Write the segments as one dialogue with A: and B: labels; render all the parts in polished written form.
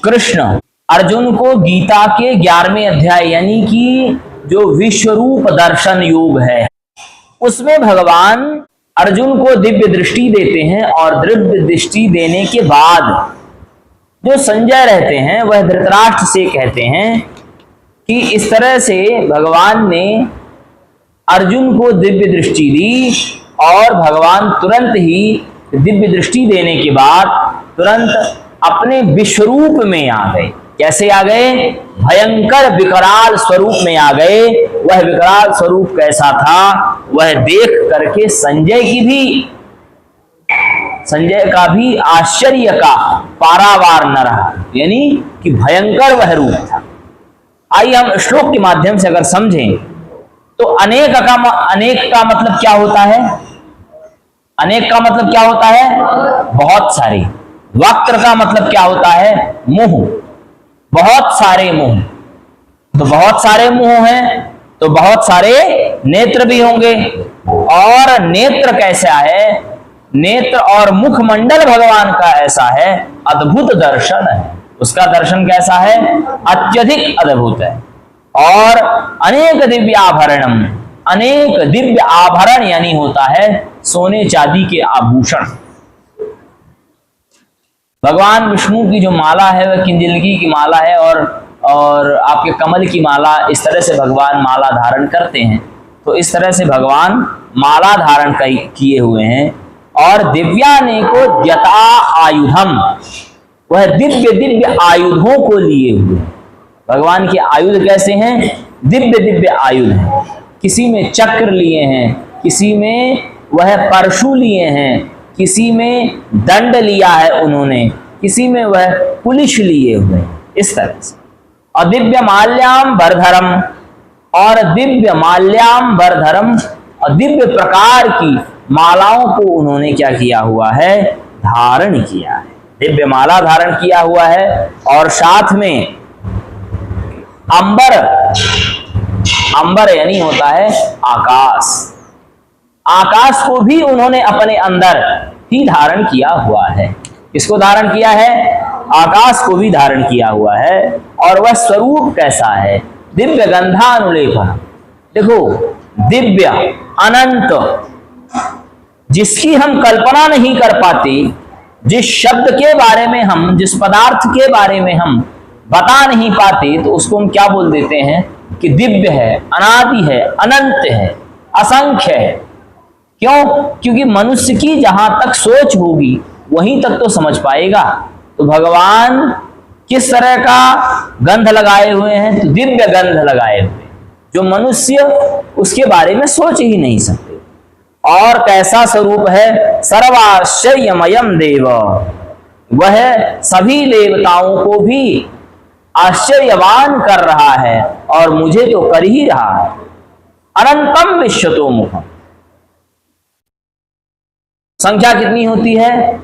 A: कृष्ण अर्जुन को गीता के 11वें अध्याय यानी कि जो विश्वरूप दर्शन योग है उसमें भगवान अर्जुन को दिव्य दृष्टि देते हैं और दिव्य दृष्टि देने के बाद जो संजय रहते हैं वह धृतराष्ट्र से कहते हैं कि इस तरह से भगवान ने अर्जुन को दिव्य दृष्टि दी और भगवान तुरंत ही दिव्य दृष्टि देने के बाद तुरंत अपने विश्वरूप में आ गए। कैसे आ गए? भयंकर विकराल स्वरूप में आ गए। वह विकराल स्वरूप कैसा था वह देख करके संजय का भी आश्चर्य का पारावार न रहा, यानी कि भयंकर वह रूप था। आइए हम श्लोक के माध्यम से अगर समझें तो अनेक का मतलब क्या होता है? अनेक का मतलब क्या होता है? बहुत सारे। वक्र का मतलब क्या होता है? मुंह। बहुत सारे मुंह, तो बहुत सारे मुंह हैं तो बहुत सारे नेत्र भी होंगे। और नेत्र कैसा है? नेत्र और मुखमंडल भगवान का ऐसा है, अद्भुत दर्शन है। उसका दर्शन कैसा है? अत्यधिक अद्भुत है। और अनेक दिव्य आभरणम, अनेक दिव्य आभरण यानी होता है सोने चांदी के आभूषण। भगवान विष्णु की जो माला है वह किंजलगी की माला है और आपके कमल की माला, इस तरह से भगवान माला धारण करते हैं। तो इस तरह से भगवान माला धारण किए हुए हैं। और दिव्यानेको द्यता आयुधम, वह दिव्य दिव्य आयुधों को लिए हुए। भगवान के आयुध कैसे हैं? दिव्य दिव्य आयुध हैं। किसी में चक्र लिए हैं, किसी में वह परशु लिए हैं, किसी में दंड लिया है उन्होंने, किसी में वह पुलिस लिए हुए, इस तरह से। और दिव्य माल्याम वरधरम, और दिव्य माल्याम वरधरम, और दिव्य प्रकार की मालाओं को उन्होंने क्या किया हुआ है? धारण किया है। दिव्य माला धारण किया हुआ है। और साथ में अंबर, अंबर यानी होता है आकाश, आकाश को भी उन्होंने अपने अंदर ही धारण किया हुआ है। किसको धारण किया है? आकाश को भी धारण किया हुआ है। और वह स्वरूप कैसा है? दिव्य गंधानुलेपन। देखो, दिव्य अनंत, जिसकी हम कल्पना नहीं कर पाते, जिस शब्द के बारे में हम, जिस पदार्थ के बारे में हम बता नहीं पाते, तो उसको हम क्या बोल देते हैं कि दिव्य है, अनादि है, अनंत है, असंख्य है। क्यों? क्योंकि मनुष्य की जहां तक सोच होगी वहीं तक तो समझ पाएगा। तो भगवान किस तरह का गंध लगाए हुए हैं? तो दिव्य गंध लगाए हुए, जो मनुष्य उसके बारे में सोच ही नहीं सकते। और कैसा स्वरूप है? सर्वाश्चर्यमयम देव, वह सभी देवताओं को भी आश्चर्यवान कर रहा है और मुझे तो कर ही रहा है। अनंतम विश्वतो मुखम, संख्या कितनी होती है?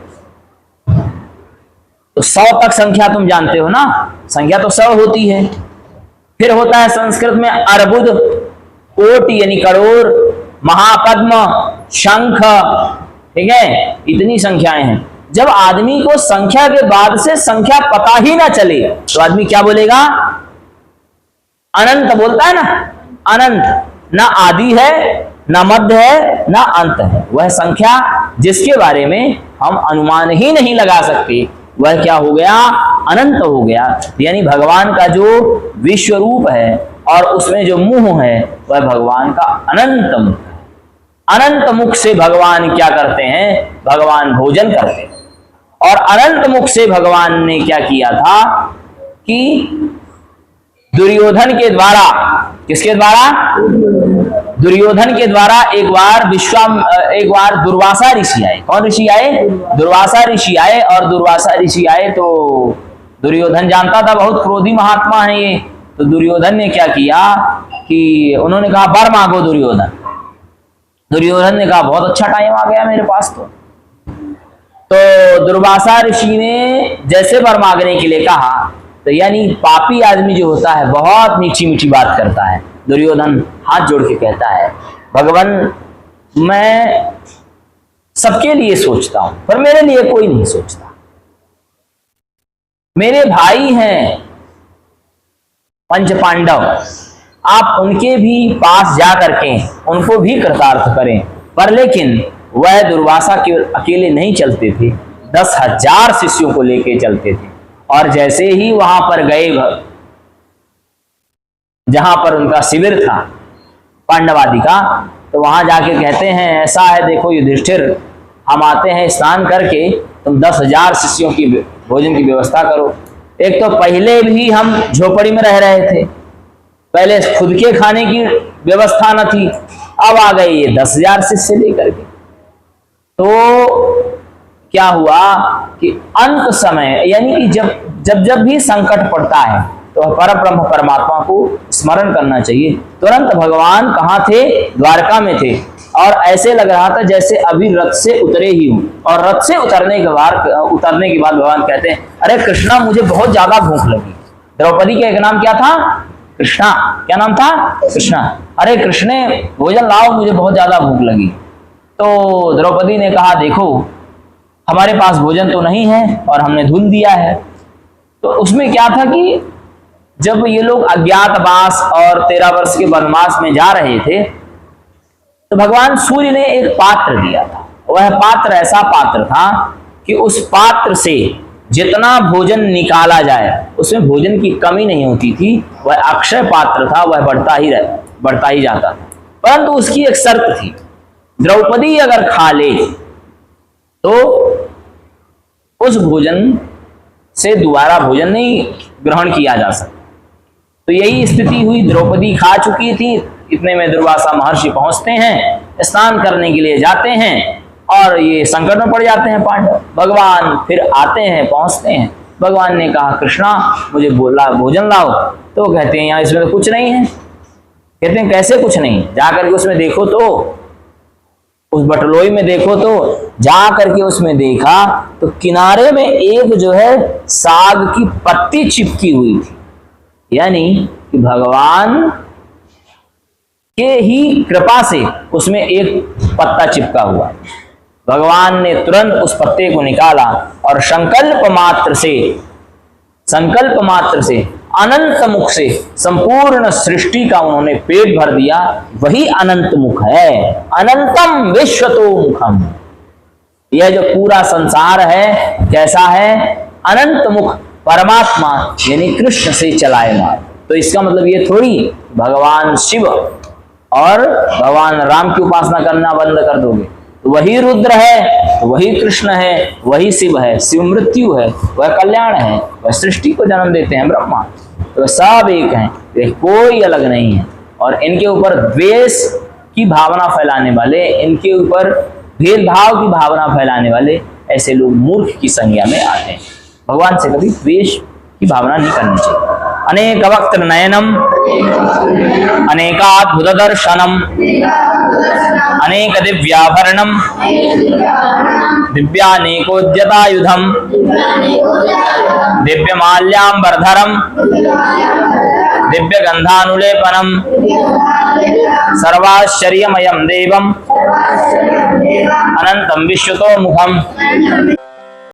A: तो 100 तक संख्या तुम जानते हो ना, संख्या तो 100 होती है। फिर होता है संस्कृत में अर्बुद, कोटि यानी करोड़, महापद्म, शंख, ठीक है, इतनी संख्याएं हैं। जब आदमी को संख्या के बाद से संख्या पता ही ना चले तो आदमी क्या बोलेगा? अनंत बोलता है ना। अनंत, ना आदि है, ना मध्य है, ना अंत है। वह संख्या जिसके बारे में हम अनुमान ही नहीं लगा सकते, वह क्या हो गया? अनंत हो गया। यानी भगवान का जो विश्व रूप है और उसमें जो मुंह है वह भगवान का अनंत मुख है। अनंत मुख से भगवान क्या करते हैं? भगवान भोजन करते हैं। और अनंत मुख से भगवान ने क्या किया था कि दुर्योधन के द्वारा, किसके द्वारा? दुर्योधन के द्वारा एक बार दुर्वासा ऋषि आए। कौन ऋषि आए? दुर्वासा ऋषि आए। और दुर्वासा ऋषि आए तो दुर्योधन जानता था बहुत क्रोधी महात्मा है ये। तो दुर्योधन ने क्या किया कि उन्होंने कहा वर मांगो दुर्योधन। दुर्योधन ने कहा बहुत अच्छा टाइम आ गया मेरे पास। तो दुर्वासा ऋषि ने जैसे वर मांगने के लिए कहा, तो यानी पापी आदमी जो होता है बहुत मीठी मीठी बात करता है। दुर्योधन हाथ जोड़ के कहता है, भगवान मैं सबके लिए सोचता हूं पर मेरे लिए कोई नहीं सोचता। मेरे भाई हैं पंच पांडव, आप उनके भी पास जा करके उनको भी कृतार्थ करें। पर लेकिन वह दुर्वासा के अकेले नहीं चलते थे, 10,000 शिष्यों को लेके चलते थे। और जैसे ही वहां पर गए, जहां पर उनका शिविर था पांडवादि का, तो वहां जाके कहते हैं ऐसा है, देखो युधिष्ठिर, हम आते हैं स्नान करके, तुम 10,000 शिष्यों की भोजन की व्यवस्था करो। एक तो पहले भी हम झोपड़ी में रह रहे थे, पहले खुद के खाने की व्यवस्था न थी, अब आ गए ये 10,000 शिष्य लेकर के। तो क्या हुआ कि अंत समय, यानी कि जब भी संकट पड़ता है तो परब्रह्म परमात्मा को स्मरण करना चाहिए। तुरंत भगवान कहाँ थे? द्वारका में थे। और ऐसे लग रहा था जैसे अभी रथ से उतरे ही हूं। और रथ से उतरने के बाद भगवान कहते हैं, अरे कृष्णा, मुझे बहुत ज्यादा भूख लगी। द्रौपदी का एक नाम क्या था? कृष्णा। क्या नाम था? कृष्णा। अरे कृष्णे, भोजन लाओ, मुझे बहुत ज्यादा भूख लगी। तो द्रौपदी ने कहा, देखो हमारे पास भोजन तो नहीं है और हमने धुल दिया है। तो उसमें क्या था कि जब ये लोग अज्ञातवास और 13 वर्ष के वनवास में जा रहे थे, तो भगवान सूर्य ने एक पात्र दिया था। वह पात्र ऐसा पात्र था कि उस पात्र से जितना भोजन निकाला जाए उसमें भोजन की कमी नहीं होती थी। वह अक्षय पात्र था, वह बढ़ता ही जाता था। परंतु उसकी एक शर्त थी, द्रौपदी अगर खा ले तो उस भोजन से दोबारा भोजन नहीं ग्रहण किया जा सकता। तो यही स्थिति हुई, द्रौपदी खा चुकी थी। इतने में दुर्वासा महर्षि पहुंचते हैं, स्नान करने के लिए जाते हैं और ये संकट में पड़ जाते हैं पांडव। भगवान फिर आते हैं, पहुंचते हैं। भगवान ने कहा, कृष्णा मुझे बोला भोजन लाओ। तो कहते हैं यहाँ इसमें तो कुछ नहीं है। कहते हैं कैसे कुछ नहीं? जा करके उसमें देखो, तो उस बटलोई में देखो, तो जा करके उसमें देखा तो किनारे में एक जो है साग की पत्ती चिपकी हुई थी। यानी कि भगवान के ही कृपा से उसमें एक पत्ता चिपका हुआ। भगवान ने तुरंत उस पत्ते को निकाला और संकल्प मात्र से अनंत मुख से संपूर्ण सृष्टि का उन्होंने पेट भर दिया। वही अनंत मुख है। अनंतम विश्वतो मुखम। यह जो पूरा संसार है कैसा है? अनंत मुख, परमात्मा यानी कृष्ण से चलाएगा। तो इसका मतलब ये थोड़ी भगवान शिव और भगवान राम की उपासना करना बंद कर दोगे तो वही रुद्र है, तो वही कृष्ण है, वही शिव है। शिव मृत्यु है, वह कल्याण है, वह सृष्टि को जन्म देते हैं ब्रह्मा। तो सब एक हैं, वे कोई अलग नहीं है। और इनके ऊपर द्वेष की भावना फैलाने वाले, इनके ऊपर भेदभाव की भावना फैलाने वाले ऐसे लोग मूर्ख की संज्ञा में आते हैं। भगवान से कभी द्वेष की भावना नहीं करनी चाहिए। अनेक वक्त नयनम अनेकाद्भुत दर्शनम अनेक दिव्याभरणम दिव्यानेकोद्यतायुधम दिव्यमाल्याम्बरधरम दिव्यगंधानुलेपनम सर्वाश्चर्यमयं देवम अनंतम विश्वतो मुखम।